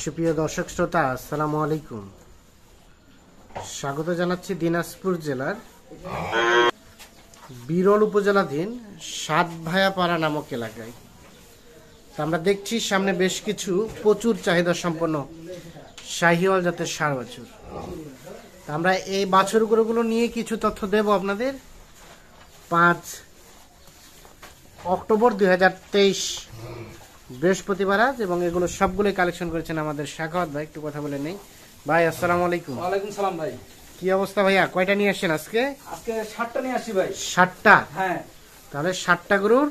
সুপ্রিয় দর্শক শ্রোতা, আসসালামু আলাইকুম। স্বাগত জানাচ্ছি দিনাজপুর জেলার বিরল উপজেলাধীন সাতভায়াপাড়া নামক এলাকায়। আমরা দেখছি সামনে বেশ কিছু প্রচুর চাহিদা সম্পন্ন শাহিওয়াল জাতের ষাঁড় বাছুর। আমরা এই বাছুরগুলো নিয়ে কিছু তথ্য দেব আপনাদের। 5 অক্টোবর 2023 বৃহস্পতিবার আজ, এবং এগুলো সবগুলোই কালেকশন করেছেন আমাদের সাখাওয়াত ভাই। একটু কথা বলে নেই। ভাই আসসালামু আলাইকুম। ওয়ালাইকুম সালাম ভাই। কি অবস্থা ভাইয়া? কয়টা নিয়ে আসছেন আজকে? আজকে 60টা নিয়ে আসি ভাই। 60টা? হ্যাঁ। তাহলে 60টা গরুর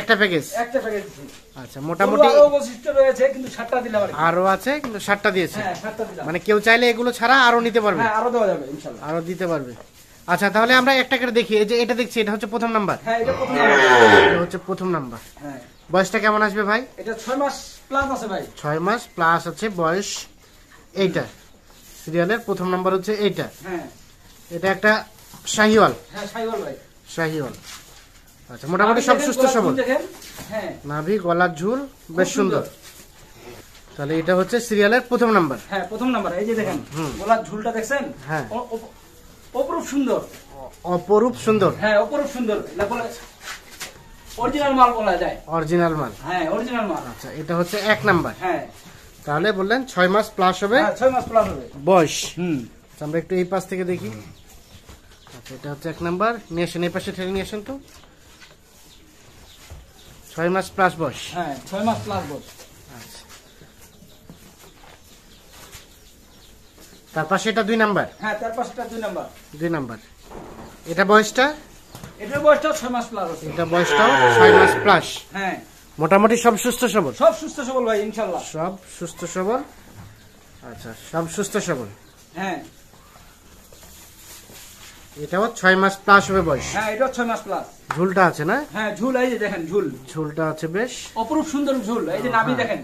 একটা প্যাকেজ। একটা প্যাকেজ দিছি। আচ্ছা, মোটামুটি আরো বৈশিষ্ট্য রয়েছে, কিন্তু 60টা দিলাম আর কি। আরো আছে, কিন্তু 60টা দিয়েছে। হ্যাঁ, 60টা দিলাম। মানে কেউ চাইলে এগুলো ছাড়া আরো নিতে পারবে? হ্যাঁ, আরো দেওয়া যাবে ইনশাআল্লাহ। আরো দিতে পারবে। আচ্ছা, তাহলে আমরা একটা করে দেখি। এই যে এটা দেখছি, এটা হচ্ছে প্রথম নাম্বার। হ্যাঁ, এটা প্রথম নাম্বার। এটা হচ্ছে প্রথম নাম্বার। হ্যাঁ। বয়সটা কেমন আসবে ভাই? এটা 6 মাস প্লাস আছে ভাই। 6 মাস প্লাস আছে বয়স। এইটা সিরিয়ালের প্রথম নাম্বার হচ্ছে এইটা। হ্যাঁ। এটা একটা শাহিওয়াল। হ্যাঁ, শাহিওয়াল ভাই। শাহিওয়াল। আচ্ছা, মোটামুটি সব সুস্থ সবল। দেখেন। হ্যাঁ। নাভি, গলার ঝুল বেশ সুন্দর। তাহলে এটা হচ্ছে সিরিয়ালের প্রথম নাম্বার। হ্যাঁ, প্রথম নাম্বার। এই যে দেখেন, গলার ঝুলটা দেখছেন? হ্যাঁ। অপরূপ সুন্দর। অপরূপ সুন্দর। হ্যাঁ, অপরূপ সুন্দর। এটা বলে অরিজিনাল মাল বলা যায়। অরিজিনাল মাল। হ্যাঁ, অরিজিনাল মাল। আচ্ছা, এটা হচ্ছে 1 নাম্বার। হ্যাঁ। তাহলে বললেন 6 মাস প্লাস হবে। হ্যাঁ, 6 মাস প্লাস হবে বয়স। আচ্ছা, আমরা একটু এই পাশ থেকে দেখি। আচ্ছা, এটা হচ্ছে 1 নাম্বার। নিয়ে আসেন, এই পাশে ঠেলে নিয়ে আসেন তো। 6 মাস প্লাস বয়স। হ্যাঁ, 6 মাস প্লাস বয়স। আচ্ছা, তার পাশে এটা 2 নাম্বার। হ্যাঁ, তার পাশেটা 2 নাম্বার। 2 নাম্বার। এটা বয়সটা? এটার বয়সটা 6 মাস প্লাস আছে। এটা বয়সটাও 6 মাস প্লাস। হ্যাঁ। মোটামুটি সব সুস্থ সবল। সব সুস্থ সবল ভাই ইনশাআল্লাহ। সব সুস্থ সবল। আচ্ছা, সব সুস্থ সবল। হ্যাঁ। এটাও 6 মাস প্লাস হবে বয়স। হ্যাঁ, এটা 6 মাস প্লাস। ঝুলটা আছে না? হ্যাঁ, ঝুল এই যে দেখেন, ঝুল। ঝুলটা আছে বেশ অপরূপ সুন্দর ঝুল। এই যে নাভি দেখেন।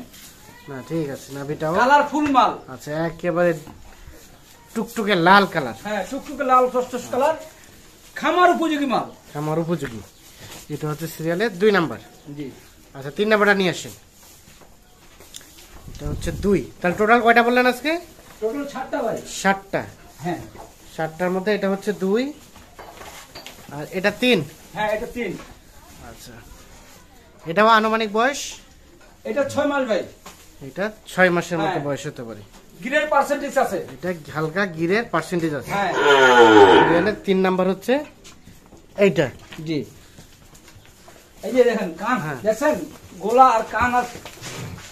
না, ঠিক আছে, নাভিটাও কালারফুল মাল। আচ্ছা, একেবারে টুকটুকে লাল কালার। হ্যাঁ, টুকটুকে লাল টসটস কালার। খামার উপযোগী মাল। আমার উপযোগী। এটা হচ্ছে সিরিয়ালের 2 নাম্বার। জি। আচ্ছা, 3 নাম্বারটা নিয়ে আসেন। এটা হচ্ছে 2। তাহলে টোটাল কয়টা বললেন আজকে? টোটাল 60টা ভাই। 60টা। হ্যাঁ। 60টার মধ্যে এটা হচ্ছে 2 আর এটা 3। হ্যাঁ, এটা 3। আচ্ছা, এটাও আনুমানিক বয়স? এটা 6 মাস ভাই। এটা 6 মাসের মতো হ্যাঁ। বয়স হতে পারে। গিরের পার্সেন্টেজ আছে। এটা হালকা গিরের পার্সেন্টেজ আছে। হ্যাঁ। সিরিয়ালের 3 নাম্বার হচ্ছে এইটা। জি। এই যে দেখেন কান, হ্যাঁ। দেখছেন গোলা আর কান আর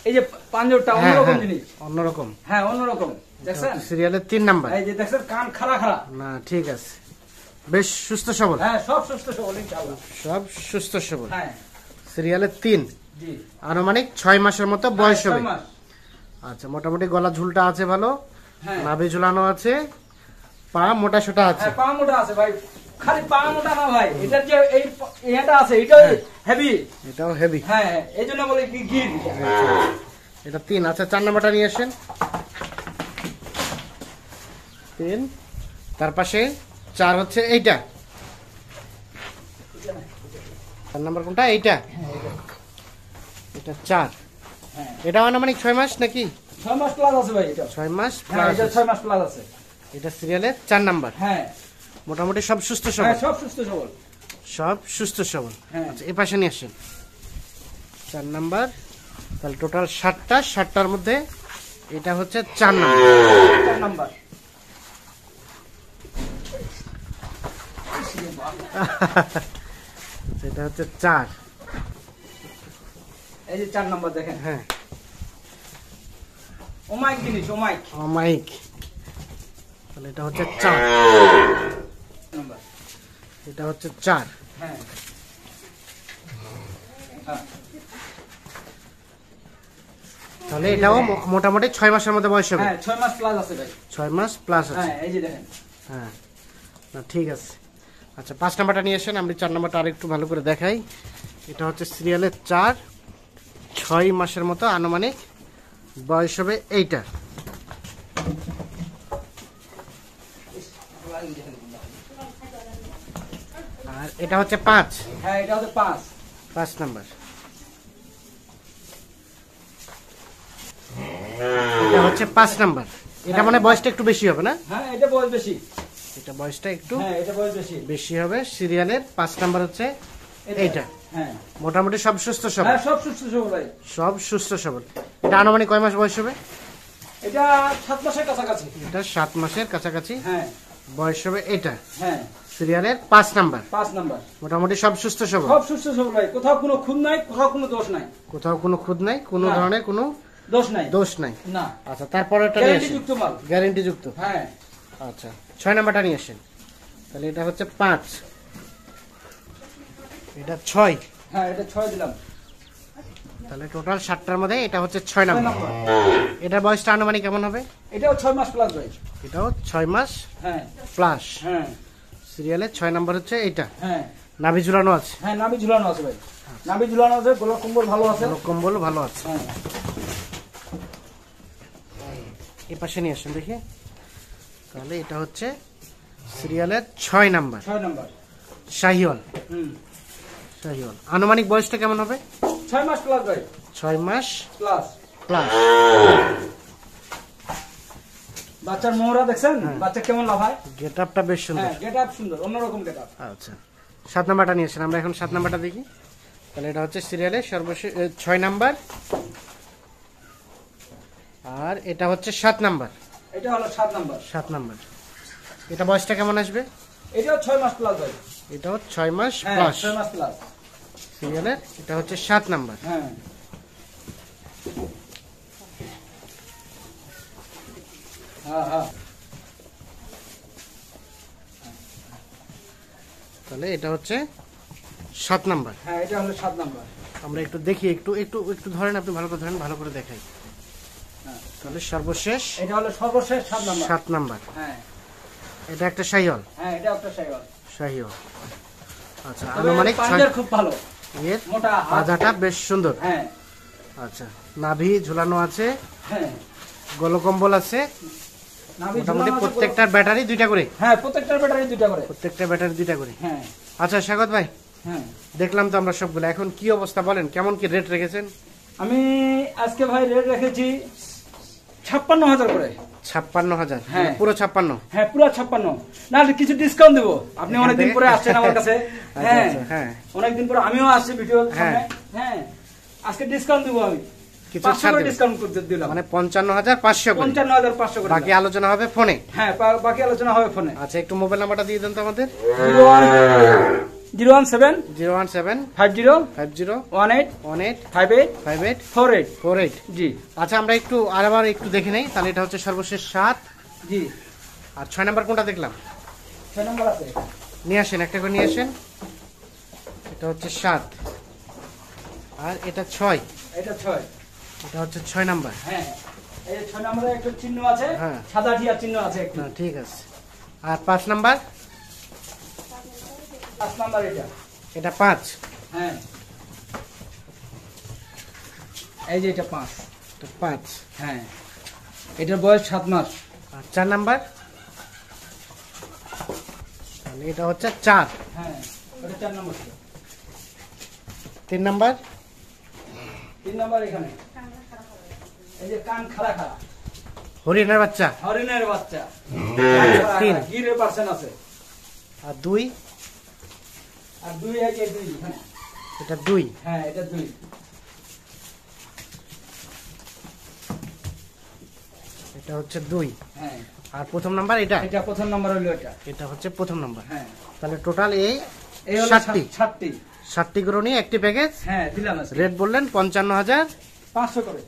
এই যে পাঁজরটা হ্যাঁ, অন্যরকম হ্যাঁ, জিনিস। অন্যরকম। হ্যাঁ, অন্যরকম। দেখছেন? সিরিয়ালের 3 নাম্বার। এই যে দেখছেন কান খাড়া খাড়া। না, ঠিক আছে, বেশ সুস্থ সবল। হ্যাঁ, সব সুস্থ সবল ইনশাআল্লাহ। সব সুস্থ সবল। হ্যাঁ। সিরিয়ালের 3। জি। আনুমানিক 6 মাসের মতো বয়স হ্যাঁ, হবে। 6 মাস। আচ্ছা, মোটামুটি গলা ঝুলটা আছে ভালো। হ্যাঁ। নাভি ঝুলানো আছে। পা মোটা সোটা আছে। হ্যাঁ, পা মোটা আছে ভাই। খালি পা মোটা না ভাই, এটার যে এই এটা আছে এটাও হেভি। এটাও হেভি। হ্যাঁ, এই জন্য বলে কি গির। এটা 3। আচ্ছা, 4 নাম্বারটা নিয়ে আসেন। 3। তার পাশে 4 হচ্ছে এইটা। 4 নাম্বার কোনটা? এইটা। এটা 4। হ্যাঁ। এটা আনুমানিক 6 মাস নাকি? 6 মাস প্লাস আছে ভাই এটা। 6 মাস হ্যাঁ, প্লাস। এটা 6 মাস প্লাস আছে। এটা সিরিয়ালের 4 নাম্বার। হ্যাঁ। মোটামুটি সব সুস্থ হ্যাঁ, সবল। সব সুস্থ সবল। সব সুস্থ সবল। হ্যাঁ। আচ্ছা, এই পাশে নিয়ে আসেন। 4 নাম্বার। তাহলে টোটাল 60টা। 60টার মধ্যে এটা হচ্ছে 4 নাম্বার। 4 নাম্বার। এটা হচ্ছে 4। এই যে 4 নাম্বার দেখেন। হ্যাঁ, ওমাইক জিনিস, ওমাইক অমাইক। তাহলে এটা হচ্ছে 4 নাম্বার। এটা হচ্ছে 4। হ্যাঁ। হ্যাঁ। তাহলে এটাও মোটামুটি 6 মাসের মধ্যে বয়স হবে। হ্যাঁ, 6 মাস প্লাস আছে ভাই। 6 মাস প্লাস আছে। হ্যাঁ, এই যে দেখেন। হ্যাঁ, না, ঠিক আছে। আচ্ছা, 5 নাম্বারটা নিয়ে আসেন। আমি 4 নাম্বারটা আরেকটু ভালো করে দেখাই। এটা হচ্ছে সিরিয়ালের 4। 6 মাসের মতো আনুমানিক বয়স হবে এইটা। আর এটা হচ্ছে 5। হ্যাঁ, এটা হচ্ছে 5। 5 নাম্বার। এটা হচ্ছে 5 নাম্বার। এটা মানে বয়সটা একটু বেশি হবে না? হ্যাঁ এটা বয়স বেশি, এটা বয়সটা একটু হ্যাঁ এটা বয়স বেশি। বেশি হবে। সিরিয়ালের 5 নাম্বার হচ্ছে এইটা। হ্যাঁ মোটামুটি সব সুস্থ সবল। হ্যাঁ সব সুস্থ সবল ভাই। সব সুস্থ সবল। এটা আনুমানিক কয় মাস বয়স হবে? এটা 7 মাসের কাছাকাছি। এটা 7 মাসের কাছাকাছি হ্যাঁ বয়স হবে এটা। হ্যাঁ সিরিয়ালের 5 নাম্বার। 5 নাম্বার। মোটামুটি সব সুস্থ সবল। সব সুস্থ সবল ভাই, কোথাও কোনো খুঁত নাই, কোথাও কোনো দোষ নাই। কোথাও কোনো খুঁত নাই, কোনো না। ধরনের কোনো দোষ নাই। দোষ নাই। না। আচ্ছা, তারপরে এটা নিয়ে গ্যারান্টি আসেন। যুক্ত মাল। গ্যারান্টি যুক্ত। হ্যাঁ আচ্ছা, 6 নাম্বারটা নিয়ে আসেন। তাহলে এটা হচ্ছে 5, এটা 6। হ্যাঁ এটা 6 দিলাম। তাহলে টোটাল 7টার মধ্যে এটা হচ্ছে 6 নাম্বার। এটার বয়সটা আনুমানিক কেমন হবে? এটাও 6 মাস প্লাস ভাই। এটাও 6 মাস হ্যাঁ প্লাস। হ্যাঁ সিরিয়ালের 6 নাম্বার হচ্ছে এইটা। হ্যাঁ নাভি ঝুলানো আছে। হ্যাঁ নাভি ঝুলানো আছে ভাই, নাভি ঝুলানো আছে, গোলা কম্বল ভালো আছে। কম্বল ভালো আছে। হ্যাঁ এই পাশে নিয়ে আসেন দেখি। তাহলে এটা হচ্ছে সিরিয়ালের 6 নাম্বার 6 নাম্বার। শাহিওয়াল। হুম শাহিওয়াল আনুমানিক বয়সটা কেমন হবে? 6 মাস প্লাস ভাই। 6 মাস প্লাস। প্লাস। বাচ্চার মোহরা দেখছেন? বাচ্চা কেমন লাফায়? গেটআপটা বেশ সুন্দর। হ্যাঁ গেটআপ সুন্দর, অন্যরকম গেটআপ। আচ্ছা, 7 নাম্বারটা নিয়ে আসেন। আমরা এখন 7 নাম্বারটা দেখি। তাহলে এটা হচ্ছে সিরিয়ালের সর্বশেষ 6 নাম্বার, আর এটা হচ্ছে 7 নাম্বার। এটা হলো 7 নাম্বার। 7 নাম্বার। এটা বয়সটা কেমন আসবে? এটাও 6 মাস প্লাস ভাই। এটাও 6 মাস হ্যাঁ প্লাস। 6 মাস প্লাস। সিরিয়ালের এটা হচ্ছে 7 নাম্বার। হ্যাঁ হ্যাঁ হ্যাঁ। তাহলে এটা হচ্ছে 7 নাম্বার। হ্যাঁ এটা হলো 7 নাম্বার। আমরা একটু দেখি, একটু একটু একটু ধরেন, আপনি ভালো করে ধরেন, ভালো করে দেখাই। হ্যাঁ তাহলে সর্বশেষ এটা হলো সর্বশেষ 7 নাম্বার। 7 নাম্বার। হ্যাঁ এটা একটা শাহিওয়াল। হ্যাঁ এটা একটা শাইওয়াল। শাহিওয়াল। আচ্ছা, তবে আনুমানিক পাঞ্জার খুব ভালো, এর মোটা হাত। পাজাটা বেশ সুন্দর। হ্যাঁ আচ্ছা, নাভি ঝুলানো আছে, হ্যাঁ গলকম্বল আছে। নাভি মোটামুটি ঝুলানো আছে। প্রত্যেকটার ব্যাটারি 2টা করে। হ্যাঁ প্রত্যেকটার ব্যাটারি 2টা করে। প্রত্যেকটা ব্যাটারি 2টা করে। হ্যাঁ আচ্ছা স্বাগত ভাই, হ্যাঁ দেখলাম তো আমরা সবগুলো। এখন কি অবস্থা বলেন, কেমন কি রেট রেখেছেন? আমি আজকে ভাই রেট রেখেছি 56,000 করে। 56,000? হ্যাঁ। পুরো 56? হ্যাঁ পুরো 56। না কিছু ডিসকাউন্ট দেবো, আপনি এখান অনেকদিন থেকে? পরে আসছেন আমার কাছে। আচ্ছা, হ্যাঁ আচ্ছা, হ্যাঁ। অনেকদিন পরে আমিও আসছি ভিডিও হ্যাঁ। সামনে। হ্যাঁ আজকে ডিসকাউন্ট দেবো আমি, কিছু 500 ছাড় করে দেবেন? ডিসকাউন্ট করতে দিলাম। মানে 55,500 করে। 55,500 করে বাকি দিলাম। আলোচনা হবে ফোনে। হ্যাঁ বাকি আলোচনা হবে ফোনে। আচ্ছা, একটু মোবাইল নাম্বারটা দিয়ে দেন তো আমাদের। 017 017 50 50 18 18 58 58 48। 48। জি আচ্ছা, আমরা একটু আরেকবার একটু দেখে নেই। তাহলে এটা হচ্ছে সর্বশেষ 7, জি আর 6 নাম্বার কোনটা দেখলাম? 6 নাম্বার আছে। নিয়ে আসেন, একটা করে নিয়ে আসেন। এটা হচ্ছে 7, আর এটা 6। এটা 6। এটা হচ্ছে 6 নাম্বার। হ্যাঁ এই 6 নম্বরে একটা চিহ্ন আছে, হ্যাঁ। সাদা টিয়া চিহ্ন আছে একটু। না, ঠিক আছে। আর 5 নাম্বার? 5 নাম্বার এটা। এটা 5। হ্যাঁ এই যে এটা 5। এটা 5। হ্যাঁ এটার বয়স 7 মাস। আর 4 নাম্বার? তাহলে এটা হচ্ছে 4। হ্যাঁ এটা 4 নম্বর। 3 নাম্বার? 3 নম্বর এখানে এই যে কান খাড়া খাড়া, হরিণের বাচ্চা। হরিণের বাচ্চা। 3। গিরের পার্সেন্ট আছে। আর 2? আর 2 এই যে 2। হ্যাঁ এটা 2। হ্যাঁ এটা 2। এটা হচ্ছে 2। হ্যাঁ আর প্রথম নাম্বার এটা? এটা প্রথম নাম্বার হলো এটা। এটা হচ্ছে প্রথম নাম্বার। হ্যাঁ তাহলে টোটাল এই এই হলো 7টি। 7টি। 7টি করে নিয়ে একটি প্যাকেজ। হ্যাঁ দিলাম আজকে রেট বললেন 55,500 500 করে।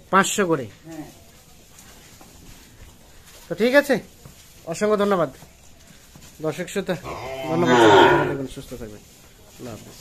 করে। হ্যাঁ তো ঠিক আছে, অসংখ্য ধন্যবাদ দর্শক শ্রোতা। ধন্যবাদ, ভালো থাকবেন, সুস্থ থাকবেন। আল্লাহ হাফেজ।